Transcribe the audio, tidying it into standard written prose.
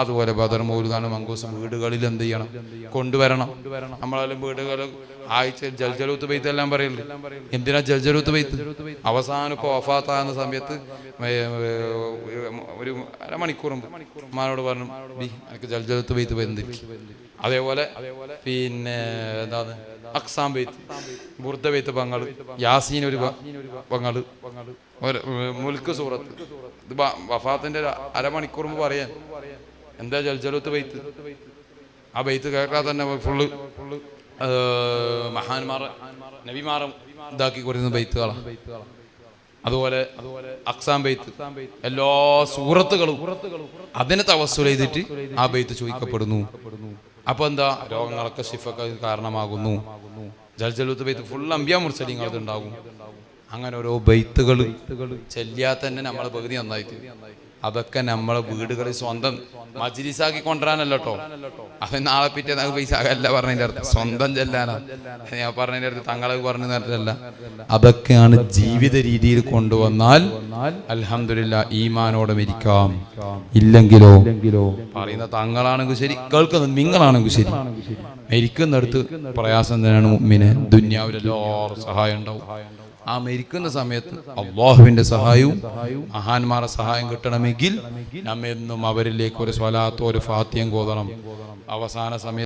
അതുപോലെ ബദർ മൗലൂദാണ് മങ്കൂസ് വീടുകളിൽ എന്ത് ചെയ്യണം, കൊണ്ടുവരണം. നമ്മളെല്ലാം വീടുകൾ ആഴ്ചയിൽ ജൽജലൂത്ത് ബെയ്ത്ത് എല്ലാം പറയില്ലേ, എന്തിനാ ജൽജലൂത്ത് ബെയ്ത്ത്? അവസാനം ഇപ്പോൾ വഫാത്താകുന്ന സമയത്ത് ഒരു അരമണിക്കൂർ ഉമ്മാനോട് പറഞ്ഞു എനിക്ക് ജൽജലൂത്ത് ബെയ്ത്ത് ബന്ധിരിക്കും. അതേപോലെ പിന്നെ എന്താണ് അക്സാം ബെയ്ത്ത്, ബുർദ ബെയ്ത്ത് പങ്കള്, യാസീൻ ഒരു പങ്കള്, മുൽക്ക് സൂറത്ത്. ഇത് വഫാത്തിന്റെ അരമണിക്കൂർ മുമ്പ് പറയാൻ എന്താ ജൽജലൂത്ത് ബെയ്ത്ത്. ആ ബെയ്ത്ത് കേൾക്കാതെ തന്നെ ഫുള്ള് മഹാന്മാർ നബിമാറും ഇതാക്കി കൊടുക്കുന്ന ബെയ്ത്തുകളാണ്. അതുപോലെ അക്സാം ബെയ്ത്ത്, എല്ലാ സൂറത്തുകളും അതിനെ തവസ്സുൽ ചെയ്തിട്ട് ആ ബെയ്ത്ത് ചോദിക്കപ്പെടുന്നു. അപ്പൊ എന്താ രോഗങ്ങളൊക്കെ ശിഫക്ക് കാരണമാകുന്നു. ജൽജലൂത്ത് ബെയ്ത്ത് ഫുൾ അംബിയാ മുർസലീങ്ങൾ ഉണ്ടാകും. അങ്ങനെ ഓരോ ബെയ്ത്തുകൾ ചെല്ലിയാൽ തന്നെ നമ്മളെ പകുതി നന്നായിട്ട്. അതൊക്കെ നമ്മളെ വീടുകളിൽ സ്വന്തം മജ്ലിസാക്കി കൊണ്ടുവരാനല്ലോ കേട്ടോ. അത് നാളെ പിറ്റേ പൈസ അല്ല പറഞ്ഞതിൻ്റെ അടുത്ത് സ്വന്തം ചെല്ലാനാ ഞാൻ പറഞ്ഞതിൻ്റെ അടുത്ത് തങ്ങളെ പറഞ്ഞു തരല്ല. അതൊക്കെയാണ് ജീവിത രീതിയിൽ കൊണ്ടുവന്നാൽ അൽഹംദുലില്ലാ ഈമാനോടെ മരിക്കാം. ഇല്ലെങ്കിലോ പറയുന്ന തങ്ങളാണെങ്കിൽ ശരി, കേൾക്കുന്നത് നിങ്ങളാണെങ്കിൽ ശരി, മരിക്കുന്നിടത്ത് പ്രയാസം തന്നെയാണ് മുഅ്മിനെ. ദുനിയാവിലെല്ലാവരും സഹായം ഉണ്ടാവും. ആ മരിക്കുന്ന സമയത്ത് അല്ലാഹുവിന്റെ സഹായവും മഹാന്മാരുടെ സഹായം കിട്ടണമെങ്കിൽ നമ്മെന്നും അവരിലേക്ക് ഒരു സ്വലാത്തോ ഒരു ഫാത്തിഹയും ഓതണം. അവസാന സമയത്ത്